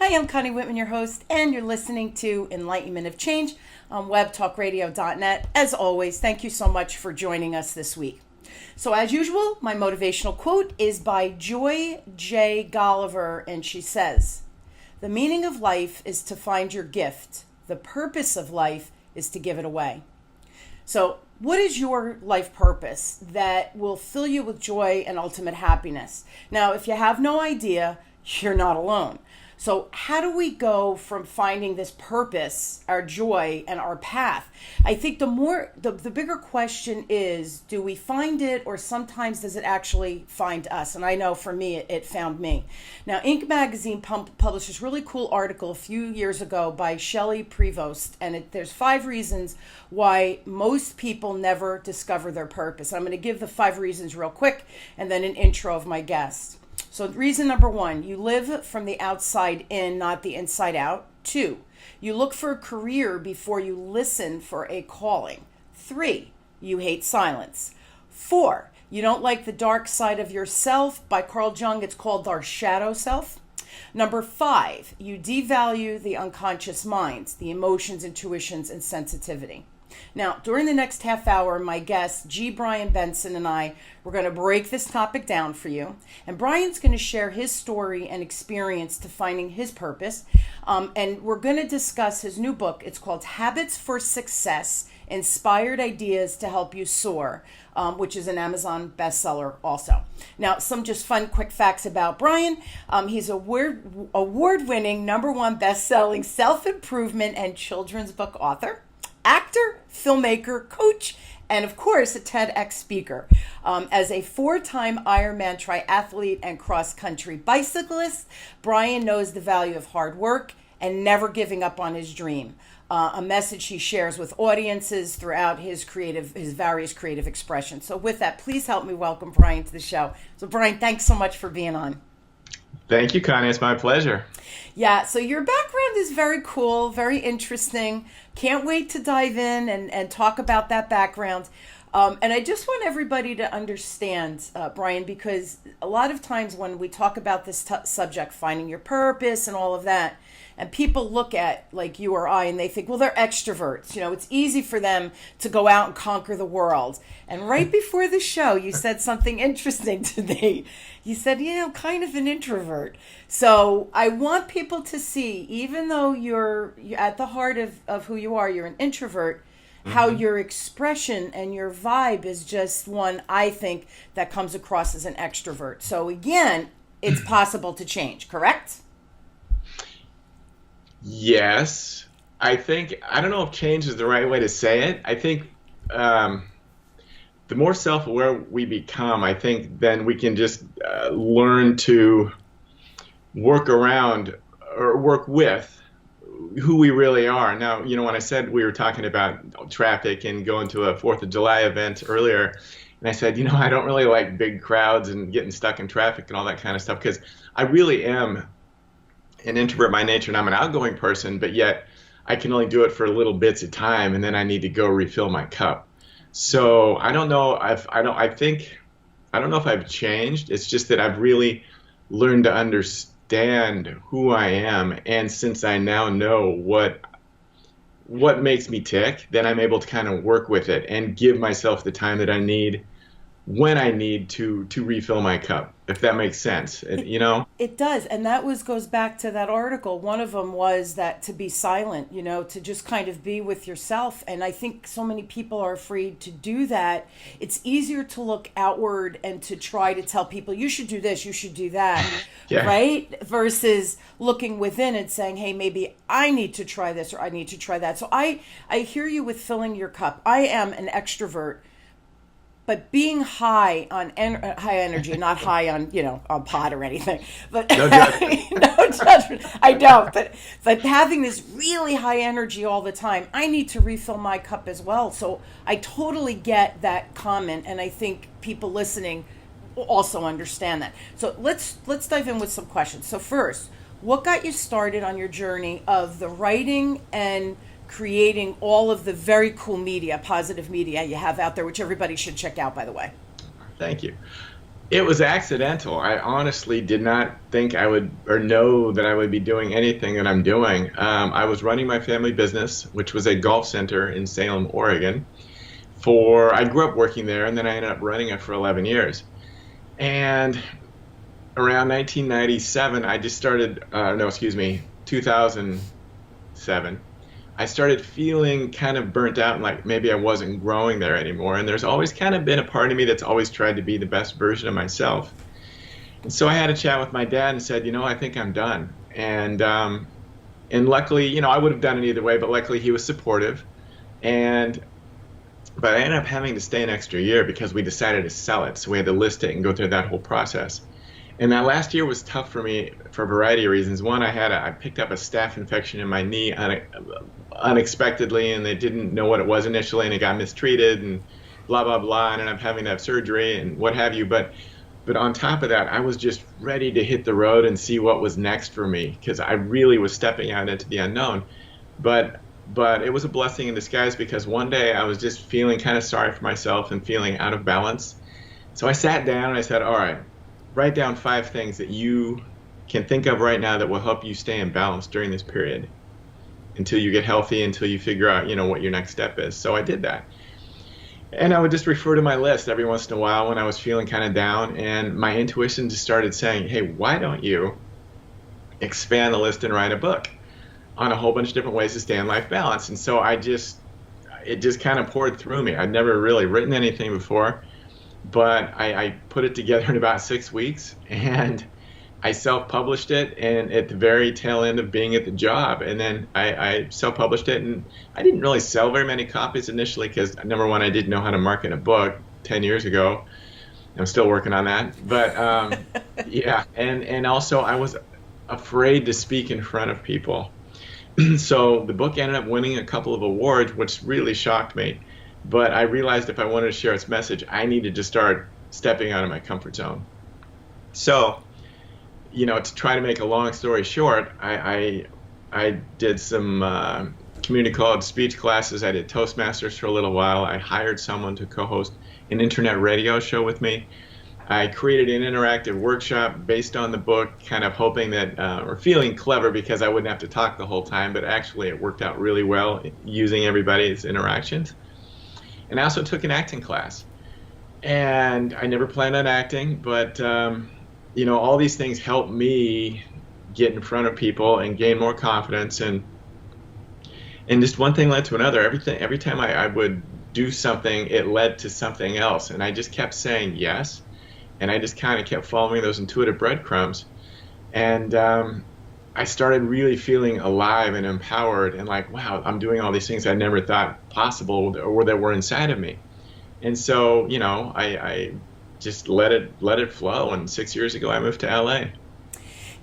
Hi, I'm Connie Whitman, your host, and you're listening to Enlightenment of Change on webtalkradio.net. As always, thank you so much for joining us this week. So as usual, my motivational quote is by Joy J. Golliver, and she says, "The meaning of life is to find your gift. The purpose of life is to give it away." So what is your life purpose that will fill you with joy and ultimate happiness? Now, if you have no idea, you're not alone. So how do we go from finding this purpose, our joy, and our path? I think the bigger question is, do we find it, or sometimes does it actually find us? And I know for me, it found me. Now, Inc. magazine published this really cool article a few years ago by Shelly Prevost, and there's 5 reasons why most people never discover their purpose. I'm going to give the 5 reasons real quick, and then an intro of my guest. So reason number 1, you live from the outside in, not the inside out. 2, you look for a career before you listen for a calling. 3, you hate silence. 4, you don't like the dark side of yourself. By Carl Jung, it's called our shadow self. Number 5, you devalue the unconscious minds, the emotions, intuitions, and sensitivity. Now, during the next half hour, my guest, G. Brian Benson, and I, we're going to break this topic down for you. And Brian's going to share his story and experience to finding his purpose. And we're going to discuss his new book. It's called Habits for Success, Inspired Ideas to Help You Soar, which is an Amazon bestseller also. Now, some just fun, quick facts about Brian. He's award-winning, #1 best-selling self-improvement and children's book author, actor, filmmaker, coach, and of course a TEDx speaker. As a 4-time Ironman triathlete and cross-country bicyclist, Brian knows the value of hard work and never giving up on his dream. A message he shares with audiences throughout his various creative expressions. So with that, please help me welcome Brian to the show. So Brian, thanks so much for being on. Thank you, Connie. It's my pleasure. Yeah, so your background is very cool, very interesting. Can't wait to dive in and talk about that background. And I just want everybody to understand, Brian, because a lot of times when we talk about this subject, finding your purpose and all of that, and people look at like you or I and they think, well, they're extroverts. You know, it's easy for them to go out and conquer the world. And right before the show, you said something interesting to me. You said, kind of an introvert. So I want people to see, even though you're at the heart of who you are, you're an introvert, how your expression and your vibe is just one, I think, that comes across as an extrovert. So again, it's possible to change, correct? Yes. I don't know if change is the right way to say it. I think the more self-aware we become, I think then we can just learn to work around or work with who we really are. Now, when I said we were talking about traffic and going to a 4th of July event earlier, and I said, I don't really like big crowds and getting stuck in traffic and all that kind of stuff, because I really am an introvert by nature, and I'm an outgoing person, but yet I can only do it for little bits of time, and then I need to go refill my cup. So I don't know if I've changed. It's just that I've really learned to understand who I am, and since I now know what makes me tick, then I'm able to kind of work with it and give myself the time that I need when I need to refill my cup, if that makes sense. It does. And that goes back to that article. One of them was that to be silent, to just kind of be with yourself. And I think so many people are afraid to do that. It's easier to look outward and to try to tell people, you should do this, you should do that, yeah. Right? Versus looking within and saying, hey, maybe I need to try this or I need to try that. So I hear you with filling your cup. I am an extrovert. But being high on high energy, not high on on pot or anything, but no judgment. No judgment. I don't. But having this really high energy all the time, I need to refill my cup as well. So I totally get that comment, and I think people listening also understand that. So let's dive in with some questions. So first, what got you started on your journey of the writing and creating all of the very cool media, positive media you have out there, which everybody should check out, by the way? Thank you. It was accidental. I honestly did not think I would or know that I would be doing anything that I'm doing. I was running my family business, which was a golf center in Salem, Oregon. I grew up working there, and then I ended up running it for 11 years. And around 1997, I just started, no, excuse me, 2007, I started feeling kind of burnt out and like maybe I wasn't growing there anymore. And there's always kind of been a part of me that's always tried to be the best version of myself. And so I had a chat with my dad and said, I think I'm done. And luckily, I would have done it either way, but luckily he was supportive. But I ended up having to stay an extra year because we decided to sell it. So we had to list it and go through that whole process. And that last year was tough for me for a variety of reasons. One, I picked up a staph infection in my knee unexpectedly, and they didn't know what it was initially, and it got mistreated, and blah, blah, blah, and I'm having to have surgery and what have you. But on top of that, I was just ready to hit the road and see what was next for me because I really was stepping out into the unknown. But it was a blessing in disguise because one day I was just feeling kind of sorry for myself and feeling out of balance. So I sat down and I said, all right, write down 5 things that you can think of right now that will help you stay in balance during this period until you get healthy, until you figure out, what your next step is. So I did that. And I would just refer to my list every once in a while when I was feeling kind of down, and my intuition just started saying, hey, why don't you expand the list and write a book on a whole bunch of different ways to stay in life balance? And so it just kind of poured through me. I'd never really written anything before, but I put it together in about 6 weeks, and I self-published it, and at the very tail end of being at the job. And then I self-published it, and I didn't really sell very many copies initially because, number one, I didn't know how to market a book 10 years ago. I'm still working on that. But, yeah, and also I was afraid to speak in front of people. So the book ended up winning a couple of awards, which really shocked me. But I realized if I wanted to share its message, I needed to start stepping out of my comfort zone. So, to try to make a long story short, I did some community college speech classes. I did Toastmasters for a little while. I hired someone to co-host an internet radio show with me. I created an interactive workshop based on the book, kind of hoping that, or feeling clever because I wouldn't have to talk the whole time, but actually it worked out really well using everybody's interactions. And I also took an acting class. And I never planned on acting, but all these things helped me get in front of people and gain more confidence, and just one thing led to another. Every time I would do something, it led to something else, and I just kept saying yes, and I just kind of kept following those intuitive breadcrumbs, and I started really feeling alive and empowered, and like, wow, I'm doing all these things I never thought possible or that were inside of me. And so, I just let it flow. And 6 years ago, I moved to LA.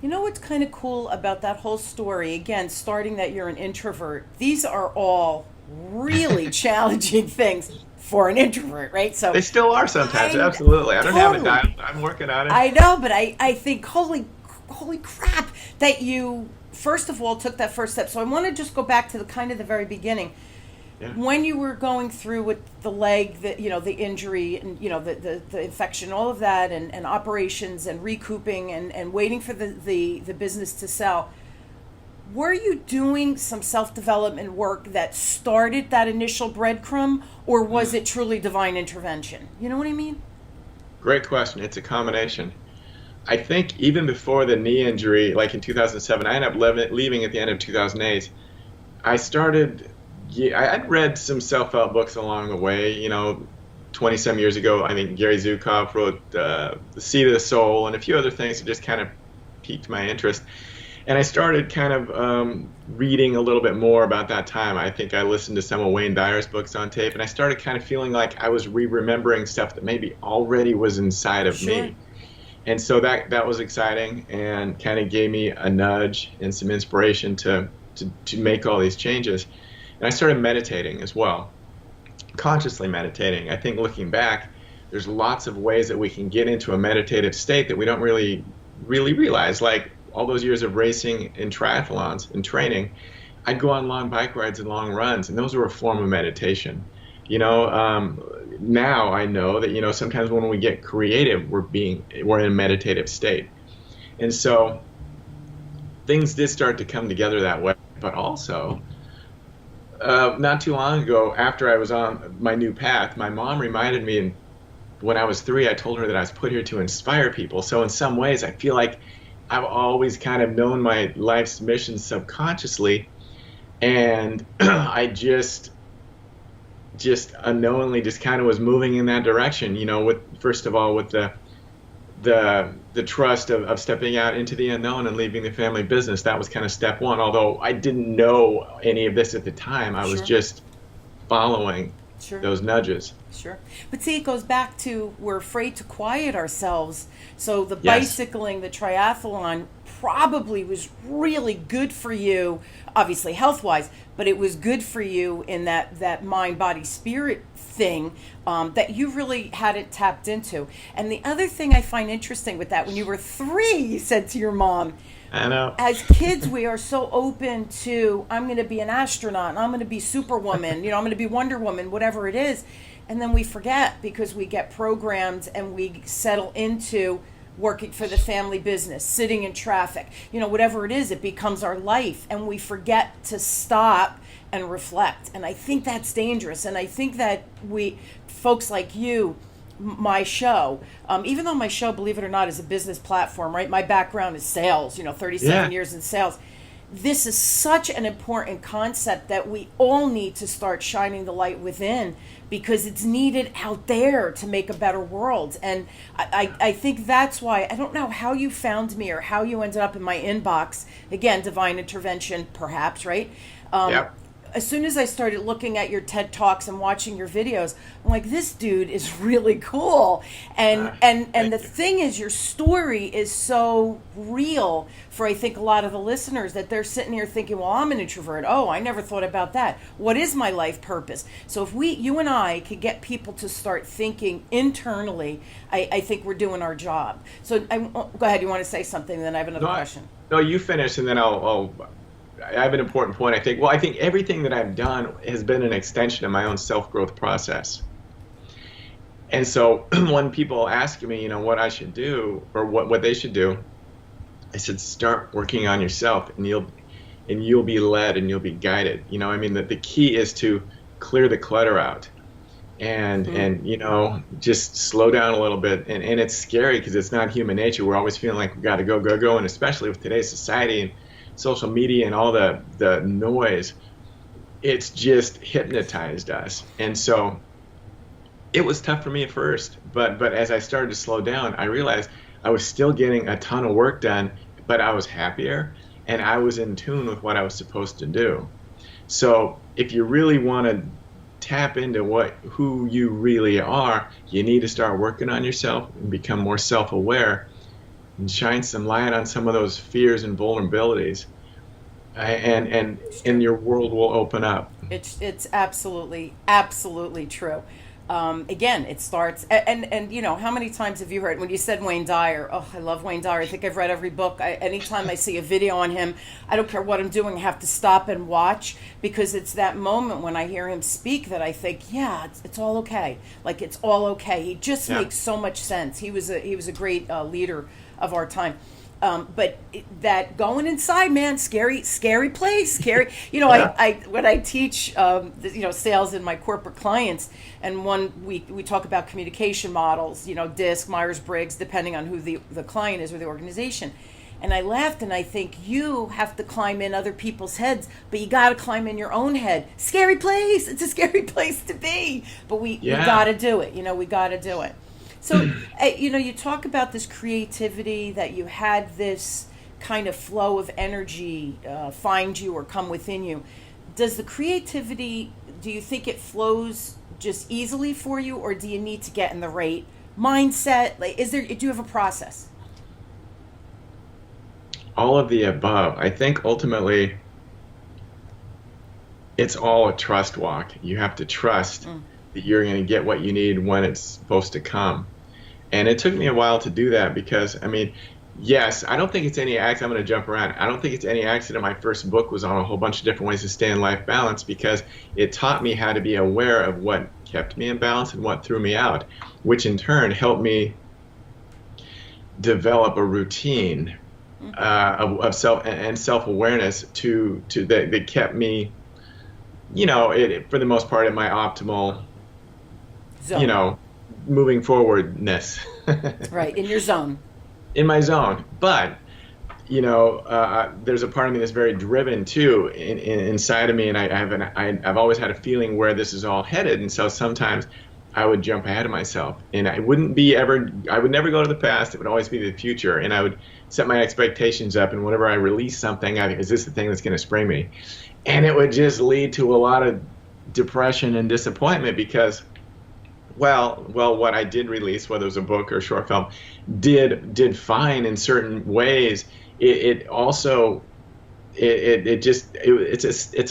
What's kind of cool about that whole story, again, starting that you're an introvert, these are all really challenging things for an introvert, right? So they still are sometimes, absolutely. I don't have a dial. I'm working on it. I know, but I think, holy crap, that you, first of all, took that first step. So I want to just go back to the very beginning. Yeah. When you were going through with the leg, the injury, and the infection, all of that, and operations and recouping and waiting for the business to sell, were you doing some self-development work that started that initial breadcrumb, or was it truly divine intervention? You know what I mean? Great question. It's a combination. I think even before the knee injury, like in 2007, I ended up leaving at the end of 2008. I'd read some self-help books along the way, 20-some years ago. I think Gary Zukav wrote The Seed of the Soul and a few other things that just kind of piqued my interest. And I started kind of reading a little bit more about that time. I think I listened to some of Wayne Dyer's books on tape, and I started kind of feeling like I was remembering stuff that maybe already was inside of me. And so that was exciting and kind of gave me a nudge and some inspiration to make all these changes. And I started meditating as well, consciously meditating. I think looking back, there's lots of ways that we can get into a meditative state that we don't really realize. Like all those years of racing and triathlons and training, I'd go on long bike rides and long runs, and those were a form of meditation. Now I know that, sometimes when we get creative, we're in a meditative state. And so things did start to come together that way. But also, not too long ago, after I was on my new path, my mom reminded me, and when I was 3, I told her that I was put here to inspire people. So in some ways, I feel like I've always kind of known my life's mission subconsciously, and I just unknowingly just kind of was moving in that direction. With first of all with the trust of stepping out into the unknown and leaving the family business. That was kind of step one. Although I didn't know any of this at the time, I was Sure. just following Sure. those nudges. Sure. But see, it goes back to we're afraid to quiet ourselves. So the Yes. bicycling, the triathlon probably was really good for you, obviously health wise, but it was good for you in that mind, body, spirit thing that you really hadn't tapped into. And the other thing I find interesting with that, when you were 3, you said to your mom, I know. as kids, we are so open to, I'm going to be an astronaut, and I'm going to be Superwoman, I'm going to be Wonder Woman, whatever it is. And then we forget because we get programmed and we settle into working for the family business, sitting in traffic, whatever it is, it becomes our life. And we forget to stop and reflect. And I think that's dangerous. And I think that folks like you, my show, even though my show, believe it or not, is a business platform, right? My background is sales, 37 years in sales. This is such an important concept that we all need to start shining the light within, because it's needed out there to make a better world. And I think that's why, I don't know how you found me or how you ended up in my inbox. Again, divine intervention, perhaps, right? Yep. As soon as I started looking at your TED Talks and watching your videos, I'm like, this dude is really cool. And the thing is, your story is so real for, I think, a lot of the listeners, that they're sitting here thinking, well, I'm an introvert. Oh, I never thought about that. What is my life purpose? So if you and I could get people to start thinking internally, I think we're doing our job. So go ahead. You want to say something? Then I have another question. No, you finish, and then I have an important point. I think everything that I've done has been an extension of my own self-growth process. And so when people ask me, what I should do or what they should do, I said, start working on yourself, and you'll be led and you'll be guided. The key is to clear the clutter out and just slow down a little bit. And it's scary because it's not human nature. We're always feeling like we got to go, go, go. And especially with today's society and social media and all the noise, it's just hypnotized us. And so it was tough for me at first, but as I started to slow down, I realized I was still getting a ton of work done, but I was happier and I was in tune with what I was supposed to do. So if you really want to tap into who you really are, you need to start working on yourself and become more self-aware and shine some light on some of those fears and vulnerabilities, and your world will open up. It's absolutely true. Again, it starts, and how many times have you heard when you said Wayne Dyer? Oh, I love Wayne Dyer. I think I've read every book. Anytime I see a video on him, I don't care what I'm doing, I have to stop and watch, because it's that moment when I hear him speak that I think, yeah, it's all okay. Like, it's all okay. He just makes so much sense. He was a great leader of our time. But that going inside, man, scary place, scary. I when I teach, sales in my corporate clients, and we talk about communication models, DISC, Myers-Briggs, depending on who the client is or the organization. And I laughed, and I think you have to climb in other people's heads, but you got to climb in your own head. Scary place. It's a scary place to be, but we got to do it. We got to do it. So, you talk about this creativity, that you had this kind of flow of energy find you or come within you. Does the creativity, do you think it flows just easily for you, or do you need to get in the right mindset? Like, do you have a process? All of the above. I think ultimately it's all a trust walk. You have to trust that you're going to get what you need when it's supposed to come. And it took me a while to do that, because Yes, I don't think it's any accident. I'm going to jump around. I don't think it's any accident. My first book was on a whole bunch of different ways to stay in life balance because it taught me how to be aware of what kept me in balance and what threw me out, which in turn helped me develop a routine of self-awareness that kept me, for the most part, in my optimal, you Zone. know, moving forwardness. Right, in your zone. In my zone. But there's a part of me that's very driven too inside of me, and I've always had a feeling where this is all headed, and so sometimes I would jump ahead of myself, and I would never go to the past. It would always be the future, and I would set my expectations up, and whenever I release something, is this the thing that's going to spring me? And it would just lead to a lot of depression and disappointment because what I did release, whether it was a book or a short film, did fine in certain ways. It's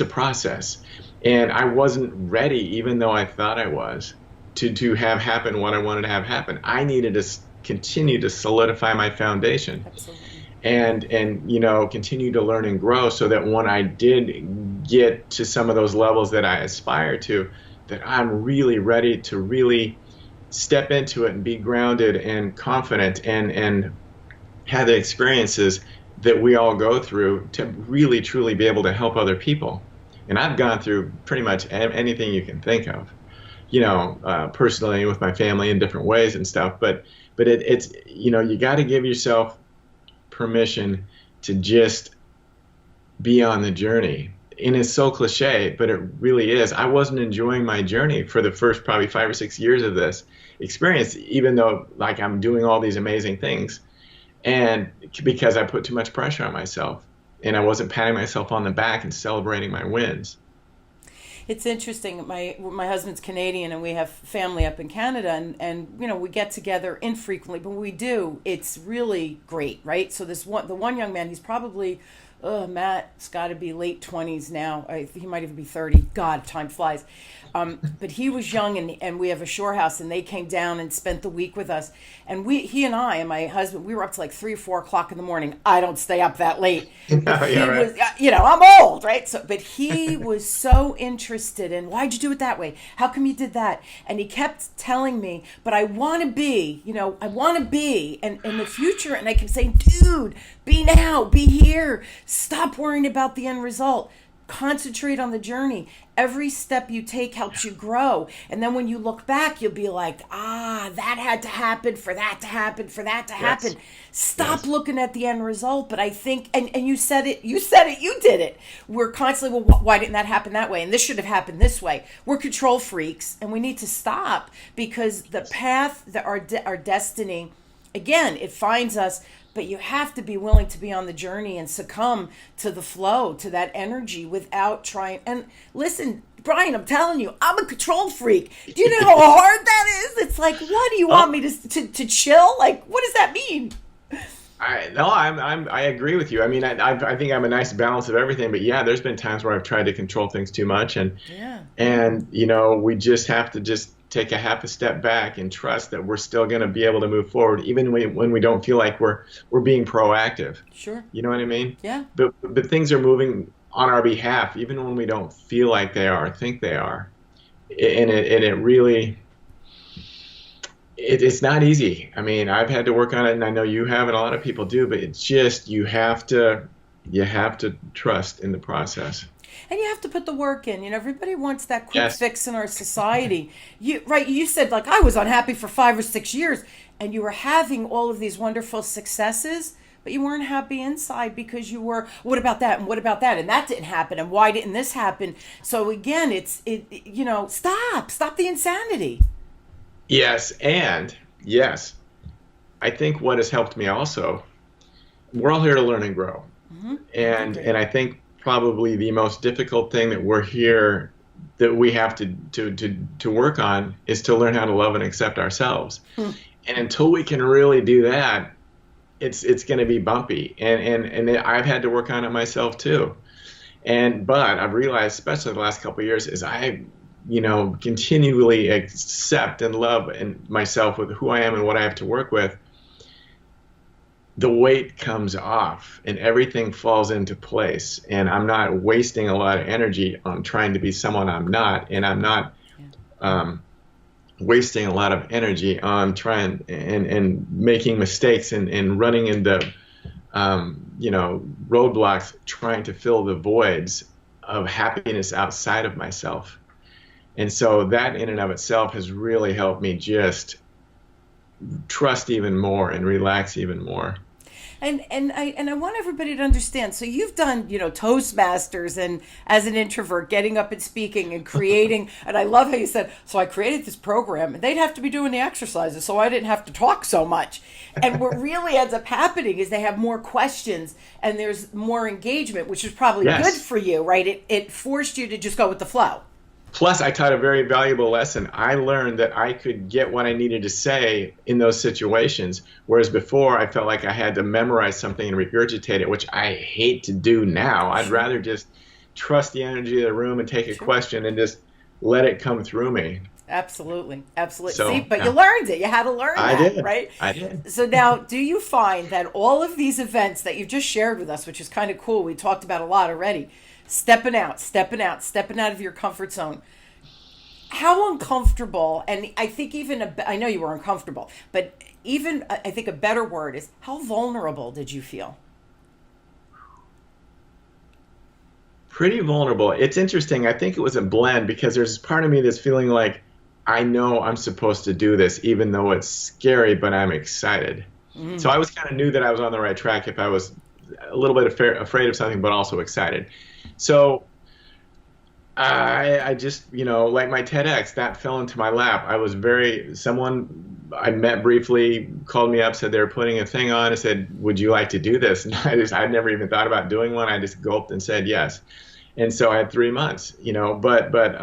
a process, and I wasn't ready, even though I thought I was, to have happen what I wanted to have happen. I needed to continue to solidify my foundation. Absolutely. And continue to learn and grow so that when I did get to some of those levels that I aspire to, that I'm really ready to really step into it and be grounded and confident and have the experiences that we all go through to really truly be able to help other people. And I've gone through pretty much anything you can think of, personally with my family in different ways and stuff. But it's you got to give yourself permission to just be on the journey. And it's so cliche, but it really is. I wasn't enjoying my journey for the first probably 5 or 6 years of this experience, even though like I'm doing all these amazing things. And because I put too much pressure on myself and I wasn't patting myself on the back and celebrating my wins. It's interesting. My husband's Canadian, and we have family up in Canada, and we get together infrequently, but when we do, it's really great, right? So the one young man, he's probably, Matt's got to be late 20s now. He might even be 30. God, time flies. But he was young, and we have a shore house, and they came down and spent the week with us. And he and I and my husband, we were up to like 3 or 4 o'clock in the morning. I don't stay up that late. But he was, I'm old, right? So, but he was so interested in, why'd you do it that way? How come you did that? And he kept telling me, but I want to be, and in the future. And I kept saying, dude, be now, be here. Stop worrying about the end result. Concentrate on the journey. Every step you take helps you grow. And then when you look back, you'll be like, that had to happen for that to happen, for that to happen. Stop looking at the end result. But I think, and you said it, you did it. We're constantly, well, why didn't that happen that way? And this should have happened this way. We're control freaks, and we need to stop, because the path, our destiny, again, it finds us. But you have to be willing to be on the journey and succumb to the flow, to that energy, without trying. And listen, Brian, I'm telling you, I'm a control freak. Do you know how hard that is? It's like, what do you want me to chill? Like, what does that mean? I agree with you. I mean, I think I'm a nice balance of everything. But yeah, there's been times where I've tried to control things too much, and we just have to take a half a step back and trust that we're still going to be able to move forward, even when we don't feel like we're being proactive. Sure. You know what I mean? Yeah. But things are moving on our behalf, even when we don't feel like they are, or think they are. And it really, it's not easy. I mean, I've had to work on it, and I know you have, and a lot of people do. But it's just you have to trust in the process. And you have to put the work in. Everybody wants that quick fix in our society. You said, like, I was unhappy for 5 or 6 years, and you were having all of these wonderful successes, but you weren't happy inside because you were, what about that? And what about that? And that didn't happen. And why didn't this happen? So again, stop the insanity. Yes. And yes, I think what has helped me also, we're all here to learn and grow. Mm-hmm. And I think probably the most difficult thing that we're here, that we have to work on, is to learn how to love and accept ourselves. And until we can really do that, it's going to be bumpy. And I've had to work on it myself too. But I've realized, especially the last couple of years, is I continually accept and love myself with who I am and what I have to work with. the weight comes off and everything falls into place, and I'm not wasting a lot of energy on trying to be someone I'm not, and I'm not wasting a lot of energy on trying and making mistakes and running into roadblocks trying to fill the voids of happiness outside of myself. And so that in and of itself has really helped me just trust even more and relax even more. And I want everybody to understand. So you've done, Toastmasters, and as an introvert, getting up and speaking and creating. And I love how you said, so I created this program, and they'd have to be doing the exercises, so I didn't have to talk so much. And what really ends up happening is they have more questions and there's more engagement, which is probably good for you, right? It forced you to just go with the flow. Plus, I taught a very valuable lesson. I learned that I could get what I needed to say in those situations, whereas before I felt like I had to memorize something and regurgitate it, which I hate to do now. I'd rather just trust the energy of the room and take a question and just let it come through me. Absolutely. Absolutely. So, See, but you learned it. You had to learn that, right? I did. So now, do you find that all of these events that you've just shared with us, which is kind of cool, we talked about a lot already, stepping out of your comfort zone. How uncomfortable, and I think I know you were uncomfortable, but even I think a better word is, how vulnerable did you feel? Pretty vulnerable. It's interesting. I think it was a blend, because there's part of me that's feeling like I know I'm supposed to do this, even though it's scary, but I'm excited. So I was kind of knew that I was on the right track if I was a little bit afraid of something, but also excited. So I just, like my TEDx, that fell into my lap. Someone I met briefly called me up, said they were putting a thing on. I said, would you like to do this? And I'd never even thought about doing one. I just gulped and said yes. And so I had 3 months, but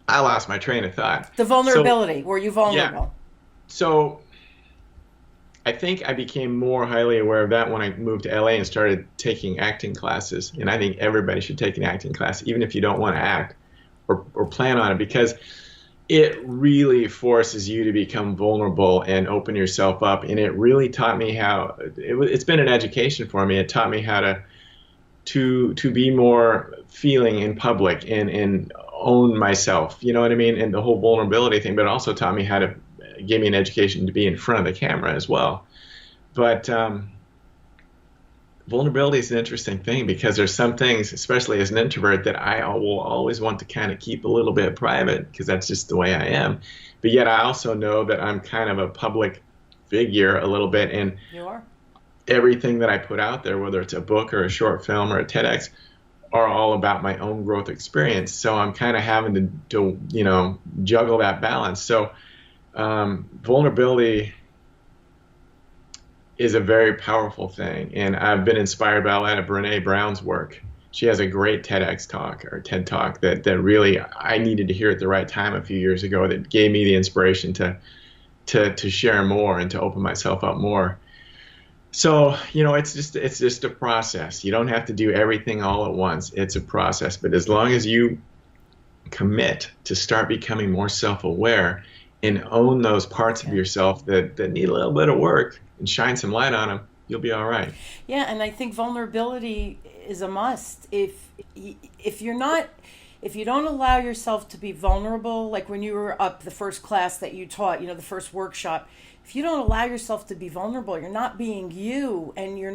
I lost my train of thought. The vulnerability. Were you vulnerable? Yeah. So I think I became more highly aware of that when I moved to LA and started taking acting classes. And I think everybody should take an acting class, even if you don't want to act or plan on it, because it really forces you to become vulnerable and open yourself up. And it really taught me how, it's been an education for me. It taught me how to be more feeling in public and own myself, you know what I mean? And the whole vulnerability thing, but it also taught me gave me an education to be in front of the camera as well. But vulnerability is an interesting thing, because there's some things, especially as an introvert, that I will always want to kind of keep a little bit private, because that's just the way I am. But yet I also know that I'm kind of a public figure a little bit, and you are. Everything that I put out there, whether it's a book or a short film or a TEDx, are all about my own growth experience. So I'm kind of having to juggle that balance. So vulnerability is a very powerful thing, and I've been inspired by a lot of Brene Brown's work. She has a great TEDx talk or TED talk that really I needed to hear at the right time a few years ago, that gave me the inspiration to share more and to open myself up more. So it's just a process. You don't have to do everything all at once. It's a process, but as long as you commit to start becoming more self-aware and own those parts of yourself that need a little bit of work and shine some light on them, you'll be all right. Yeah, and I think vulnerability is a must. If you don't allow yourself to be vulnerable, like when you were up the first class that you taught, the first workshop, if you don't allow yourself to be vulnerable, you're not being you, and you're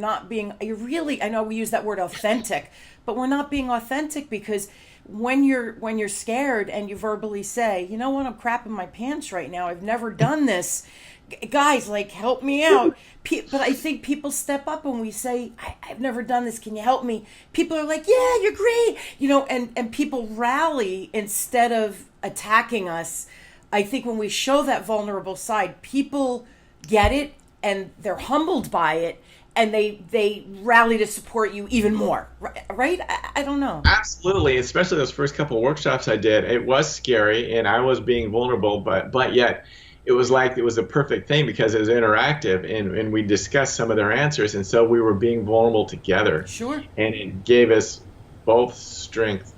really, I know we use that word authentic, but we're not being authentic, because when you're scared and you verbally say, you know what, I'm crapping my pants right now, I've never done this, guys, like, help me out. But I think people step up when we say, I've never done this, can you help me? People are like, yeah, you're great, and people rally instead of attacking us. I think when we show that vulnerable side, people get it and they're humbled by it, and they rally to support you even more, right? I don't know. Absolutely, especially those first couple of workshops I did. It was scary, and I was being vulnerable, but yet it was like it was a perfect thing, because it was interactive, and we discussed some of their answers, and so we were being vulnerable together. Sure. And it gave us both strength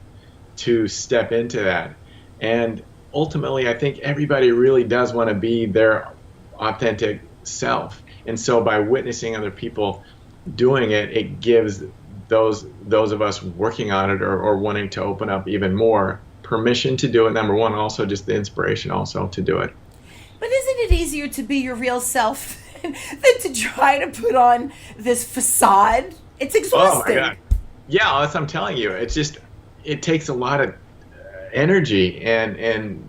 to step into that. And ultimately, I think everybody really does want to be their authentic self. And so by witnessing other people doing it, it gives those of us working on it or wanting to open up even more permission to do it, number one, and also just the inspiration also to do it. But isn't it easier to be your real self than to try to put on this facade? It's exhausting. Oh my God. Yeah, that's what I'm telling you. It's just, it takes a lot of energy and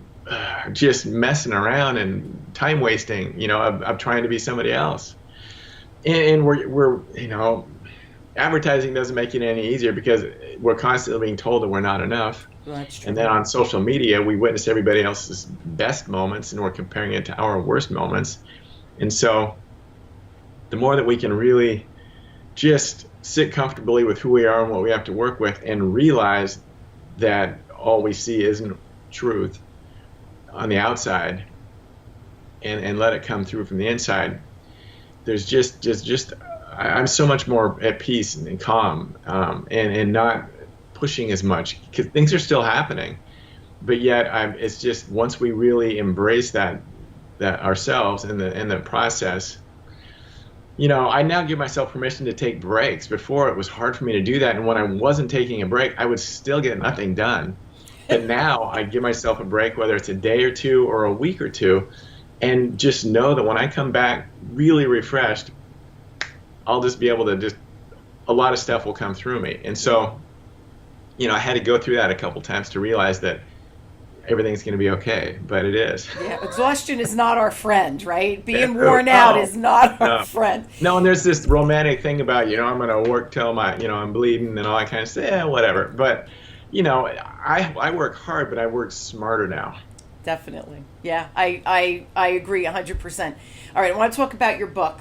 just messing around and time wasting, of trying to be somebody else. And we're advertising doesn't make it any easier because we're constantly being told that we're not enough. That's true. And then on social media, we witness everybody else's best moments and we're comparing it to our worst moments. And so the more that we can really just sit comfortably with who we are and what we have to work with and realize that all we see isn't truth on the outside and let it come through from the inside, there's just I'm so much more at peace and calm and not pushing as much because things are still happening. But yet it's just once we really embrace that ourselves in the process, I now give myself permission to take breaks. Before it was hard for me to do that, and when I wasn't taking a break, I would still get nothing done. But now I give myself a break, whether it's a day or two or a week or two, and just know that when I come back really refreshed, I'll just be able to a lot of stuff will come through me. And so, I had to go through that a couple times to realize that everything's going to be okay, but it is. Yeah, exhaustion is not our friend, right? Being worn out is not our friend. No, and there's this romantic thing about, I'm going to work till I'm bleeding and all that kind of stuff. Yeah, whatever. But, I work hard, but I work smarter now. Definitely. Yeah, I agree 100%. All right, I want to talk about your book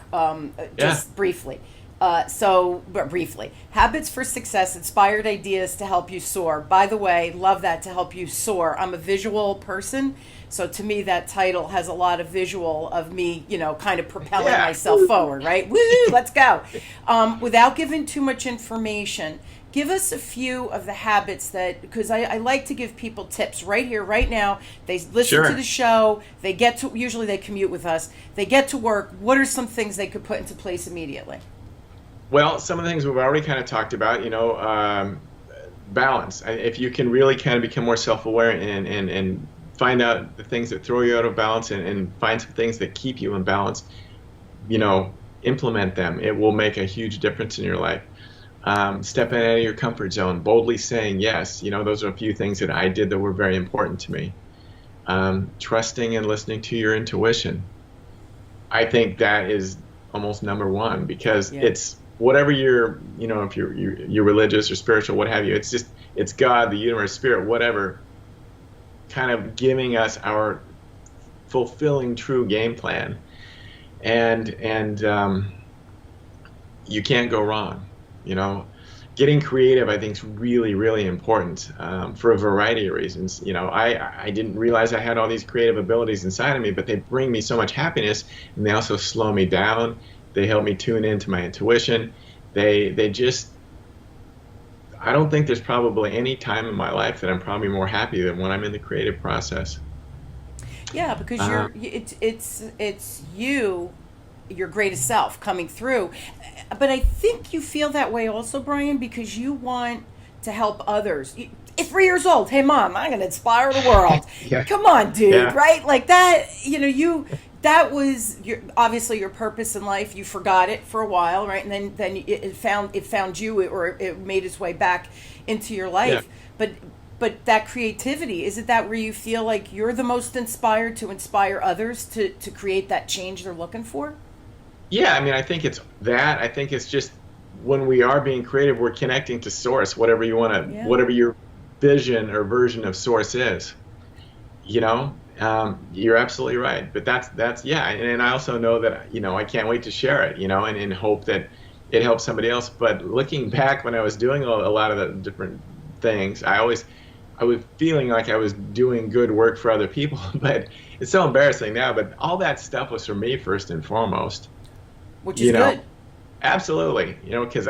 briefly. Briefly. Habits for Success, Inspired Ideas to Help You Soar. By the way, love that, to help you soar. I'm a visual person, so to me that title has a lot of visual of me, kind of propelling myself forward, right? Woo, let's go. Without giving too much information, give us a few of the habits because I like to give people tips right here, right now. They listen to the show, usually they commute with us, they get to work. What are some things they could put into place immediately? Well, some of the things we've already kind of talked about, balance. If you can really kind of become more self-aware and find out the things that throw you out of balance and find some things that keep you in balance, implement them. It will make a huge difference in your life. Stepping out of your comfort zone, boldly saying yes. Those are a few things that I did that were very important to me. Trusting and listening to your intuition. I think that is almost number one because it's whatever you're, if you're religious or spiritual, what have you, it's God, the universe, spirit, whatever, kind of giving us our fulfilling true game plan. And you can't go wrong. Getting creative, I think, is really, really important for a variety of reasons. I didn't realize I had all these creative abilities inside of me, but they bring me so much happiness, and they also slow me down. They help me tune into my intuition. They just, I don't think there's probably any time in my life that I'm probably more happy than when I'm in the creative process. Yeah, because it's you, your greatest self coming through. But I think you feel that way also, Brian, because you want to help others. At 3 years old, hey mom, I'm going to inspire the world. Come on, dude, right? Like that, that was obviously your purpose in life. You forgot it for a while, right? And then it found you, or it made its way back into your life. Yeah. But that creativity, is it that where you feel like you're the most inspired to inspire others to create that change they're looking for? Yeah, I think it's that. I think it's just when we are being creative, we're connecting to source, whatever you want to, whatever your vision or version of source is. You're absolutely right. But that's and I also know that, I can't wait to share it, and hope that it helps somebody else. But looking back when I was doing a lot of the different things, I was feeling like I was doing good work for other people, but it's so embarrassing now. But all that stuff was for me first and foremost. Which is good. Absolutely. Because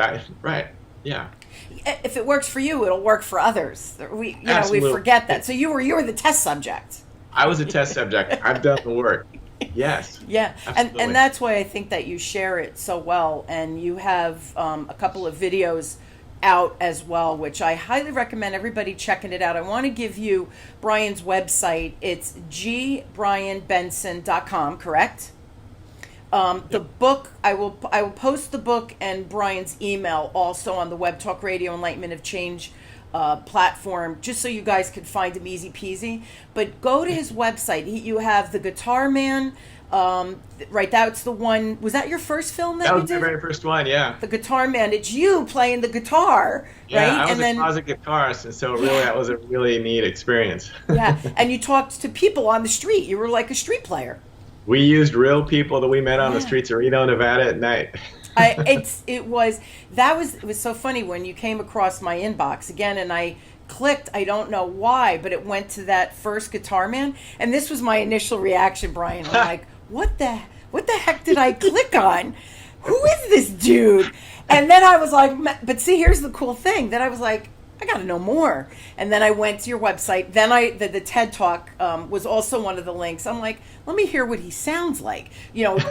if it works for you, it'll work for others. We forget that. So you were the test subject. I was a test subject. I've done the work. Yes. Yeah, Absolutely. and that's why I think that you share it so well, and you have a couple of videos out as well, which I highly recommend everybody checking it out. I want to give you Brian's website. It's gbrianbenson.com, correct? The book, I will post the book and Brian's email also on the Web Talk Radio Enlightenment of Change platform, just so you guys could find him easy peasy. But go to his website. You have The Guitar Man. Right, that's the one. Was that your first film that That you was did? the very first one, yeah. The Guitar Man. It's you playing the guitar, Yeah, right? I was a closet guitarist, and so really that was a really neat experience. Yeah, and you talked to people on the street. You were like a street player. We used real people that we met on the Yeah. streets of Reno, Nevada at night. It was so funny when you came across my inbox again, and I clicked. I don't know why, but it went to that first Guitar Man, and this was my initial reaction, Brian. I'm like, what the heck did I click on? Who is this dude? And then I was like, but see, here's the cool thing. Then I was like, I got to know more. And then I went to your website. Then the TED Talk was also one of the links. I'm like, let me hear what he sounds like,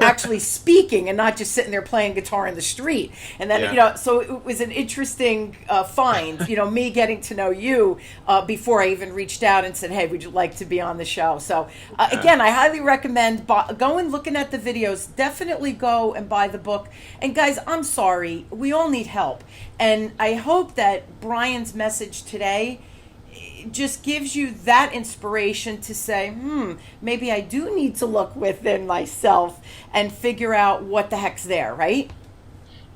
actually speaking and not just sitting there playing guitar in the street. And then, so it was an interesting find, me getting to know you before I even reached out and said, hey, would you like to be on the show? So again, I highly recommend going, looking at the videos. Definitely go and buy the book. And guys, I'm sorry, we all need help. And I hope that Brian's message today just gives you that inspiration to say, maybe I do need to look within myself and figure out what the heck's there, right?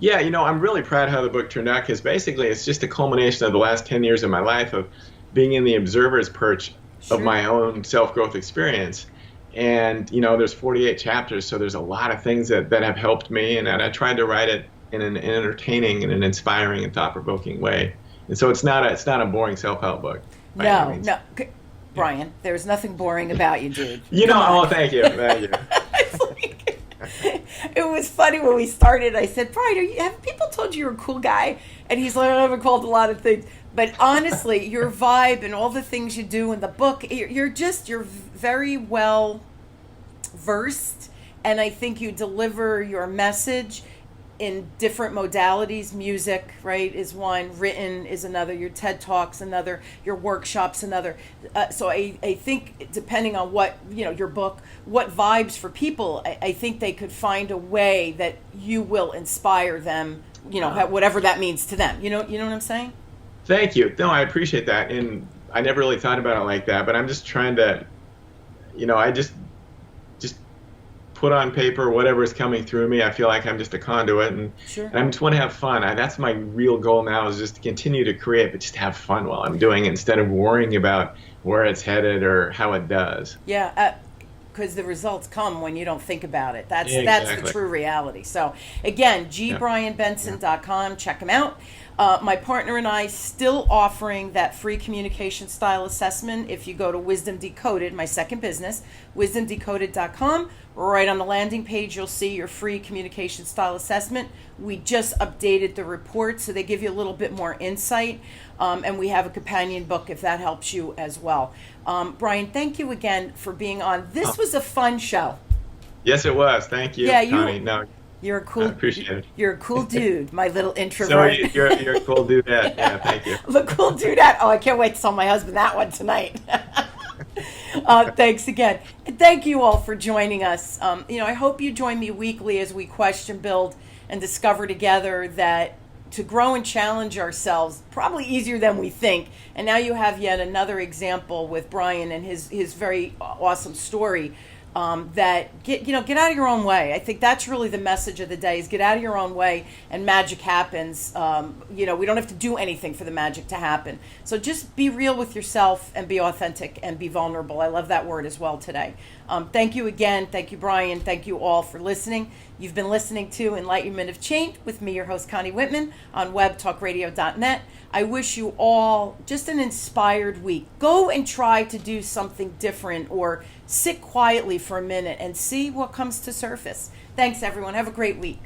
Yeah, I'm really proud how the book turned out, because basically it's just a culmination of the last 10 years of my life of being in the observer's perch of my own self-growth experience. And, there's 48 chapters, so there's a lot of things that have helped me, and I tried to write it in an entertaining and an inspiring and thought-provoking way. And so it's not a boring self-help book. No. Brian, there's nothing boring about you, dude. Thank you. It was funny when we started. I said, Brian, have people told you you're a cool guy? And he's like, I've been called a lot of things. But honestly, your vibe and all the things you do in the book, you're very well versed. And I think you deliver your message in different modalities. Music, right, is one. Written is another. Your TED Talks another. Your workshops another. So I think depending on what, your book, what vibes for people, I think they could find a way that you will inspire them, whatever that means to them. You know what I'm saying? Thank you. No, I appreciate that. And I never really thought about it like that, but I'm just trying to, I just put on paper whatever is coming through me. I feel like I'm just a conduit, and I just want to have fun. That's my real goal now, is just to continue to create, but just have fun while I'm doing it instead of worrying about where it's headed or how it does. Yeah, because the results come when you don't think about it. That's the true reality. So again, gbrianbenson.com, check him out. My partner and I still offering that free communication style assessment. If you go to Wisdom Decoded, my second business, wisdomdecoded.com, right on the landing page, you'll see your free communication style assessment. We just updated the report, so they give you a little bit more insight. And we have a companion book if that helps you as well. Brian, thank you again for being on. This was a fun show. Yes, it was. Thank you, Connie. You're a cool. I appreciate it. You're a cool dude, my little introvert. So you're a cool dudette. Yeah, thank you. The cool dudette. Oh, I can't wait to tell my husband that one tonight. Thanks again. And thank you all for joining us. I hope you join me weekly as we question, build, and discover together that to grow and challenge ourselves, probably easier than we think. And now you have yet another example with Brian and his very awesome story. That get out of your own way. I think that's really the message of the day, is get out of your own way and magic happens. We don't have to do anything for the magic to happen. So just be real with yourself and be authentic and be vulnerable. I love that word as well today. Thank you again. Thank you, Brian. Thank you all for listening. You've been listening to Enlightenment of Change with me, your host, Connie Whitman, on webtalkradio.net. I wish you all just an inspired week. Go and try to do something different, or sit quietly for a minute and see what comes to surface. Thanks, everyone. Have a great week.